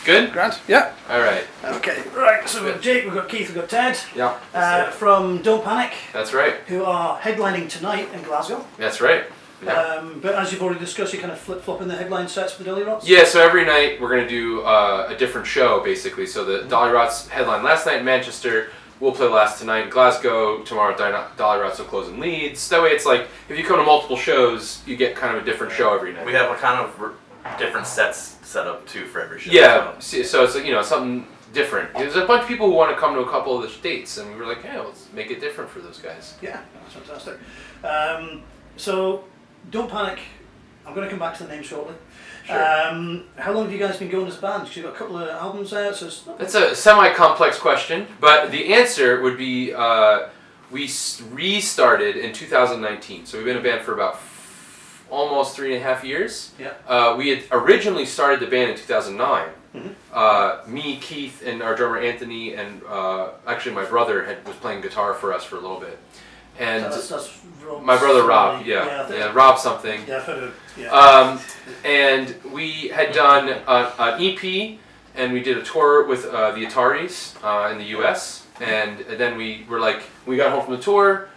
Good? Grant? Yeah. All right. Okay, right. So we've got Jake, we've got Keith, we've got Ted. Yeah. From Don't Panic. That's right. Who are headlining tonight in Glasgow. That's right. Yeah. But as you've already discussed, you're kind of flip-flopping the headline sets for the Dollyrots? Yeah, so every night we're going to do a different show, basically. So the Dollyrots headline last night in Manchester. We'll play last tonight in Glasgow. Tomorrow, Dollyrots will close in Leeds. That way it's like, if you come to multiple shows, you get kind of a different show every night. We have a kind of different sets set up, too, for every show. Yeah, so it's something different. There's a bunch of people who want to come to a couple of the dates, and we were like, hey, let's make it different for those guys. Yeah, that's fantastic. So, Don't Panic, I'm going to come back to the name shortly. Sure. How long have you guys been going as a band? Because you've got a couple of albums out. So That's a semi-complex question, but the answer would be we restarted in 2019. So we've been a band for about almost 3.5 years. Yeah. We had originally started the band in 2009. Mm-hmm. Me, Keith, and our drummer Anthony, and actually my brother was playing guitar for us for a little bit. And that's my brother Rob, yeah, Rob something. Yeah, I've heard of it. Yeah. And we had done an EP, and we did a tour with the Ataris in the U.S. And then we got home from the tour.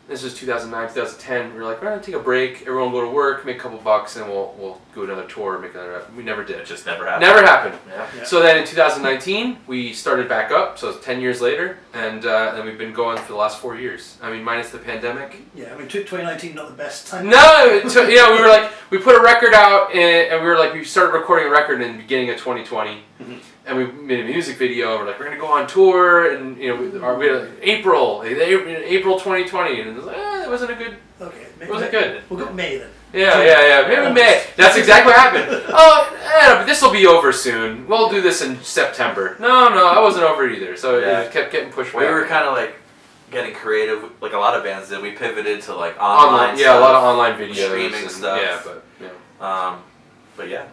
This was 2009, 2010. We were like, we're gonna take a break. Everyone will go to work, make a couple bucks, and we'll do another tour, make another. We never did. It just never happened. Never happened. Yeah. So then in 2019, we started back up. So it's 10 years later, and then we've been going for the last 4 years. I mean, minus the pandemic. Yeah, I mean, 2019 not the best time. No, we were like, we put a record out, and we were like, we started recording a record in the beginning of 2020. Mm-hmm. And we made a music video. And we're like, we're gonna go on tour, and we had April 2020, and it was like, it wasn't a good. Okay, it wasn't good. We'll go May then. Yeah. Maybe May. That's exactly what happened. But this will be over soon. We'll do this in September. No, I wasn't over either. So it kept getting pushed back. We were kind of like getting creative, like a lot of bands did. We pivoted to like online. Yeah, a lot of online videos, streaming stuff. But yeah,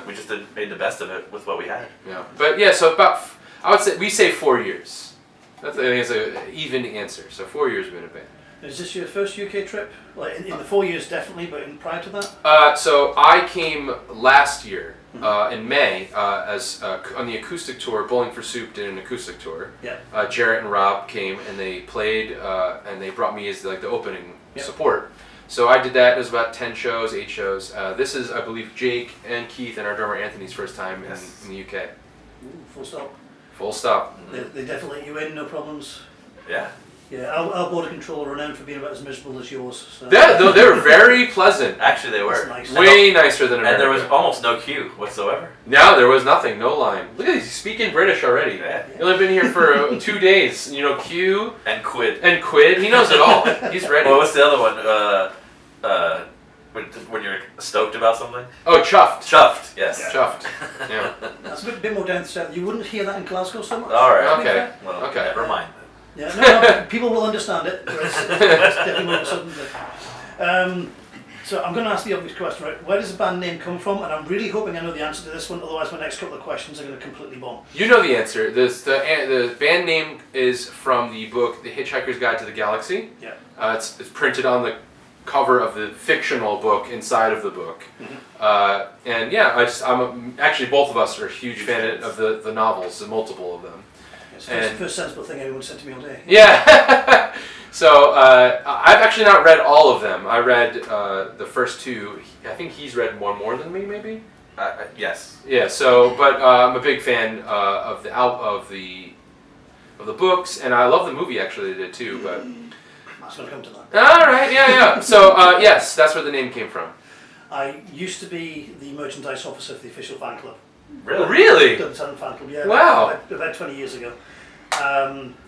we just made the best of it with what we had. Yeah, but so I would say we say 4 years. I think it's an even answer. So 4 years we've been a band. Is this your first UK trip? Like in the 4 years, definitely, but prior to that? So I came last year in May as on the acoustic tour. Bowling for Soup did an acoustic tour. Yeah. Jarrett and Rob came and they played, and they brought me as the opening support. So I did that. It was about 8 shows. This is, I believe, Jake and Keith and our drummer Anthony's first time in the UK. Ooh, full stop. Full stop. They definitely let you in, no problems. Yeah. Yeah, our border control are renowned for being about as miserable as yours. So. Yeah, they were very pleasant. Actually, they were. Nice. Way nicer than America. And there was almost no queue whatsoever. No, there was nothing, no line. Look at he's speaking British already. Yeah. He's only been here for 2 days. Q and quid. He knows it all. He's ready. Well, what's the other one? When you're stoked about something? Oh, chuffed. Chuffed, yes. Yeah. Chuffed. Yeah. That's a bit more down south. You wouldn't hear that in Glasgow so much. All right. Okay. Well, okay. Never mind. Yeah, no, people will understand it. It's definitely more something. So I'm going to ask the obvious question, right? Where does the band name come from? And I'm really hoping I know the answer to this one. Otherwise, my next couple of questions are going to completely bomb. You know the answer. The band name is from the book, The Hitchhiker's Guide to the Galaxy. Yeah. It's printed on the cover of the fictional book inside of the book. Mm-hmm. And yeah, actually both of us are huge fans of the novels, multiple of them. It's the first sensible thing anyone said to me all day. Yeah. So I've actually not read all of them. I read the first 2. I think he's read one more than me, maybe. Yes. Yeah. So, but I'm a big fan of the books, and I love the movie actually they did too. But that's going to come to that. All right. Yeah. So yes, that's where the name came from. I used to be the merchandise officer for the official fan club. Really? Really? Dun fan club, yeah. Wow. About 20 years ago.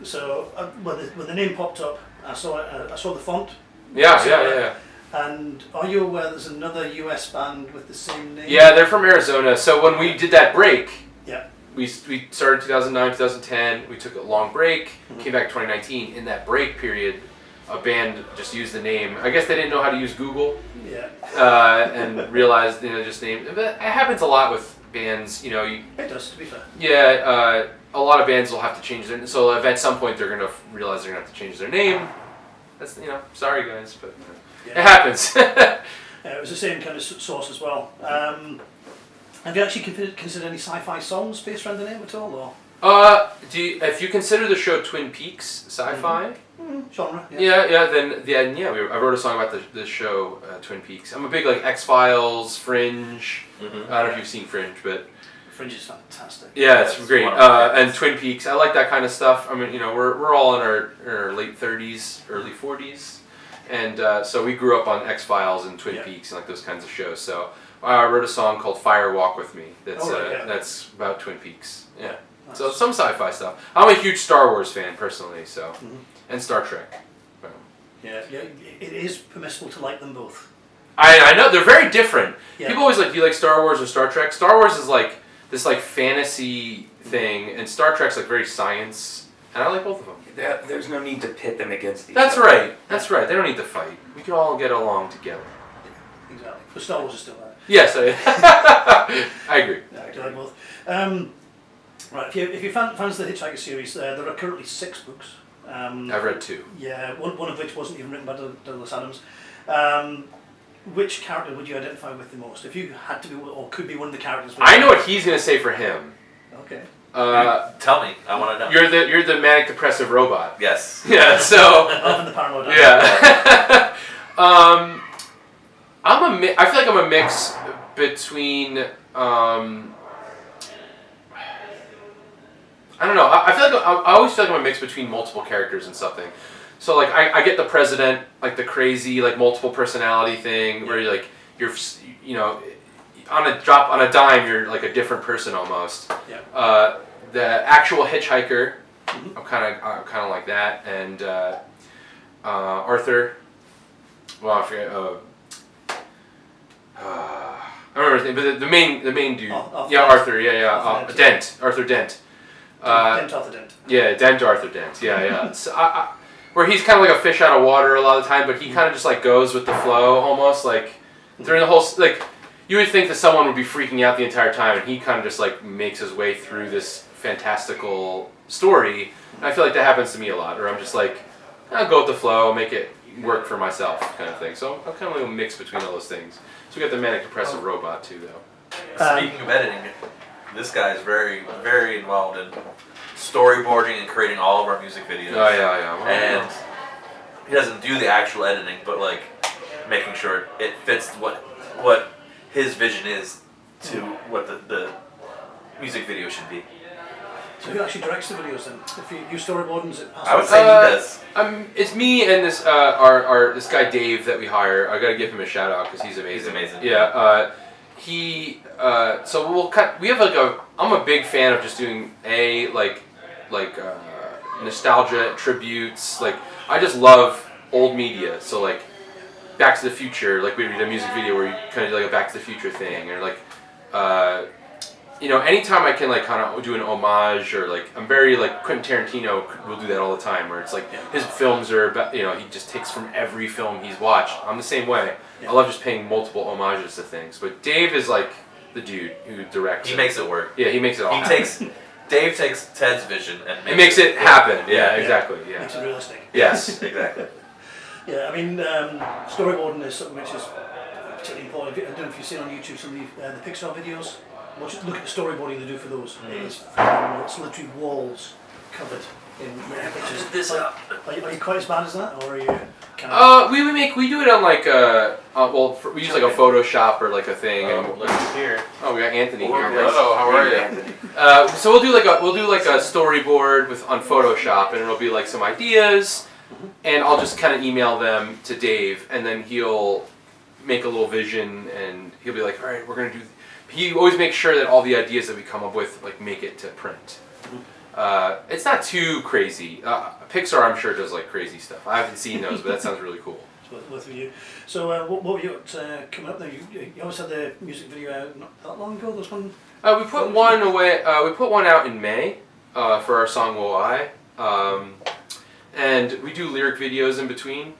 So when the name popped up, I saw the font. Yeah. And are you aware there's another US band with the same name? Yeah, they're from Arizona. So when we did that break, we started 2009, 2010. We took a long break, came back 2019. In that break period, a band just used the name. I guess they didn't know how to use Google. Yeah. And realized just name. But it happens a lot with bands. It does, to be fair. Yeah. A lot of bands will have to change their. So at some point they're gonna realize they're gonna have to change their name. That's sorry guys, but it happens. It was the same kind of source as well. Have you actually considered any sci-fi songs based around the name at all, or? If you consider the show Twin Peaks sci-fi, genre, I wrote a song about the show Twin Peaks. I'm a big like X-Files, Fringe. I don't know if you've seen Fringe, but Fringe is fantastic. Yeah, it's great. And Twin Peaks, I like that kind of stuff. I mean, we're all in our late 30s, early 40s, and so we grew up on X-Files and Twin Peaks and like those kinds of shows. So I wrote a song called "Fire Walk with Me." That's about Twin Peaks. Yeah. Nice. So some sci-fi stuff. I'm a huge Star Wars fan personally, so and Star Trek. Yeah, it is permissible to like them both. I know they're very different. Yeah. People always like, do you like Star Wars or Star Trek? Star Wars is like this like fantasy thing, and Star Trek's like very science, and I like both of them. There's no need to pit them against each other. Right. That's right. They don't need to fight. We can all get along together. Yeah, exactly. But Star Wars is still there. Yes, I agree. Yeah, I do like both. Right, if you're fans of the Hitchhiker series, there are currently 6 books. I've read 2. Yeah, one of which wasn't even written by Douglas Adams. Which character would you identify with the most? If you had to be, or could be one of the characters. I know what he's going to say for him. Okay. Tell me, I want to know. You're the manic depressive robot. Yes. Yeah. So. Often the paranoid. Yeah. I feel like I'm a mix between. I don't know. I feel like I always feel like I'm a mix between multiple characters and something. So like I get the president, like the crazy like multiple personality thing where you're on a dime you're like a different person almost. Yeah. The actual Hitchhiker, I'm kind of like that, and Arthur. Well, I forget. I remember his name, but the main dude. Arthur. Dent. Arthur Dent. Dent Arthur Dent. Yeah, Dent Arthur Dent. Yeah. So where he's kind of like a fish out of water a lot of the time, but he kind of just like goes with the flow almost. Like during the whole like, you would think that someone would be freaking out the entire time, and he kind of just like makes his way through this fantastical story. And I feel like that happens to me a lot, where I'm just like, I'll go with the flow, make it work for myself, kind of thing. So I'm kind of like a mix between all those things. So we got the manic depressive robot too, though. Speaking of editing, this guy is very, very involved in storyboarding and creating all of our music videos. Oh yeah. And he doesn't do the actual editing, but like making sure it fits what his vision is to what the music video should be. So who actually directs the videos then? If you storyboard, is it passed? I would say he does. It's me and this this guy Dave that we hire. I gotta give him a shout out because he's amazing. He's amazing. Yeah. So we'll cut. We have like I'm a big fan of just doing nostalgia tributes. Like I just love old media. So like Back to the Future. Like we did a music video where you kind of do like a Back to the Future thing, or like anytime I can like kind of do an homage, or like I'm very like Quentin Tarantino will do that all the time, where it's like his films are about, he just takes from every film he's watched. I'm the same way. I love just paying multiple homages to things. But Dave is like the dude who directs. He makes it work. Yeah, he makes it all happen. Dave takes Ted's vision and makes it happen. Yeah, exactly. Yeah. Makes it realistic. Yes. Exactly. Yeah, I mean, storyboarding is something which is particularly important. I don't know if you've seen on YouTube some of the Pixar videos. Look at the storyboarding they do for those. It is phenomenal. It's literally walls covered in pictures. This up. Are you quite as bad as that, or are you? We do it on like we use like a Photoshop or like a thing. Look here. Oh, we got Anthony here. Hello, how are you? So we'll do like a storyboard on Photoshop, and it'll be like some ideas, and I'll just kind of email them to Dave, and then he'll make a little vision, and he'll be like, all right, we're gonna do. He always makes sure that all the ideas that we come up with like make it to print. It's not too crazy. Pixar, I'm sure, does like crazy stuff. I haven't seen those, but that sounds really cool. Both of you. So what were you coming up there? You always had the music video out not that long ago. There's one. We put one away. We put one out in May for our song "Wo I," and we do lyric videos in between.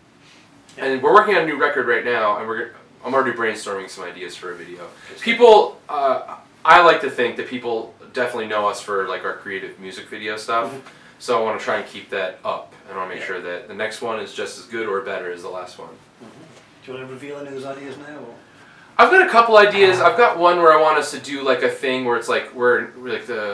Yeah. And we're working on a new record right now, and I'm already brainstorming some ideas for a video. People, I like to think that people definitely know us for like our creative music video stuff. So I want to try and keep that up, and I want to make sure that the next one is just as good or better as the last one. Do you want to reveal any of those ideas now? I've got a couple ideas. I've got one where I want us to do like a thing where it's like we're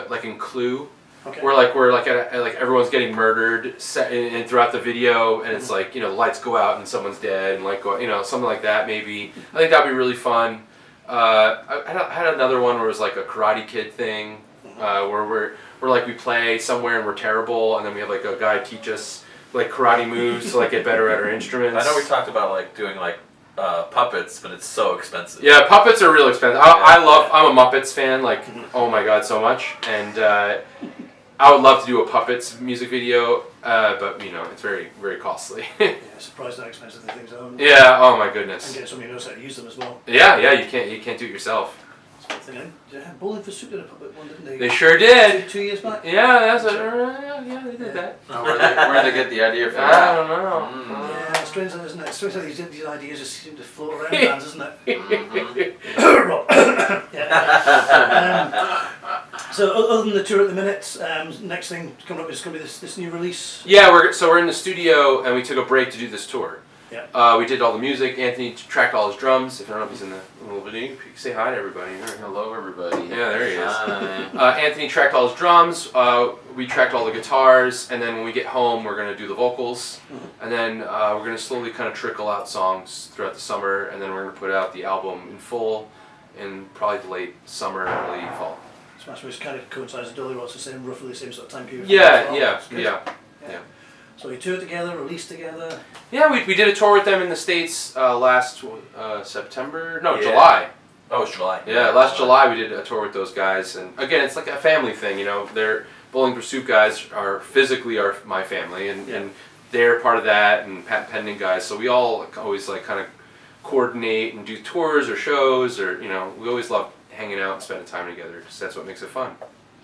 like in Clue, Okay. where we're like like everyone's getting murdered and throughout the video, and it's like, you know, the lights go out and someone's dead, and like you know, something like that maybe. I think that'd be really fun. I had another one where it was like a Karate Kid thing, where we're like we play somewhere and we're terrible, and then we have like a guy teach us like karate moves to like get better at our instruments. I know we talked about like doing like puppets, but it's so expensive. Yeah, puppets are real expensive. I'm a Muppets fan, like, oh my god, so much. And I would love to do a Puppets music video, but, you know, it's very, very costly. Yeah, surprised how expensive the things are. Yeah, oh my goodness. And get somebody who knows how to use them as well. Yeah, you can't do it yourself. That's one thing. Yeah, Bowling for Soup did a puppet one, didn't they? They sure did. 2 years back? Yeah, yeah, they did that. Where'd they get the idea from I that? don't know. Yeah, it's strange, isn't it? It's strange how these ideas just seem to float around bands, isn't it? Rob. Yeah. So other than the tour at the minute, next thing coming up is going to be this new release. Yeah, we're in the studio and we took a break to do this tour. Yeah. We did all the music. Anthony tracked all his drums. If I don't know if he's in the little video, you can say hi to everybody. Hello, everybody. Yeah, there he is. Hi. Anthony tracked all his drums. We tracked all the guitars, and then when we get home, we're gonna do the vocals, and then we're gonna slowly kind of trickle out songs throughout the summer, and then we're gonna put out the album in full in probably the late summer, early fall. Smash, which kind of coincides with Dollyrots, roughly the same sort of time period. Yeah, as well. yeah. So we toured together, released together. Yeah, we did a tour with them in the States last September. No, Yeah. July. Oh, it's July. Yeah, last July we did a tour with those guys, and again, it's like a family thing. You know, they're Bowling for Soup guys are physically my family, and they're part of that, and Patent Pending guys. So we all always like kind of coordinate and do tours or shows, or, you know, we always love hanging out and spending time together because that's what makes it fun.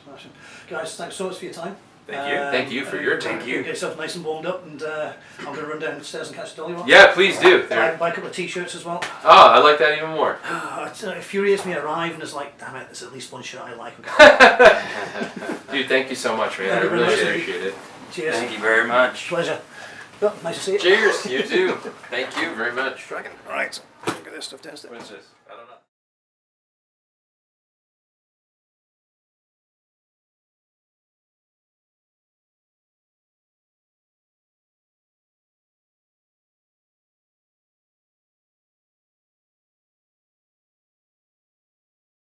Smashing. Guys, thanks so much for your time. Thank you. Thank you for your time. Get yourself nice and warmed up, and I'm going to run downstairs and catch the Dollyrots. Yeah, please do. Buy a couple of t-shirts as well. Oh, I like that even more. It infuriates me. I arrive and it's like, damn it, there's at least one shirt I like. Dude, thank you so much, man. Thank I you very really much. appreciate it. Cheers. Thank you very much. Pleasure. Well, nice to see you. Cheers, you too. Thank you very much. Dragon. All right. Get this stuff downstairs. What is this?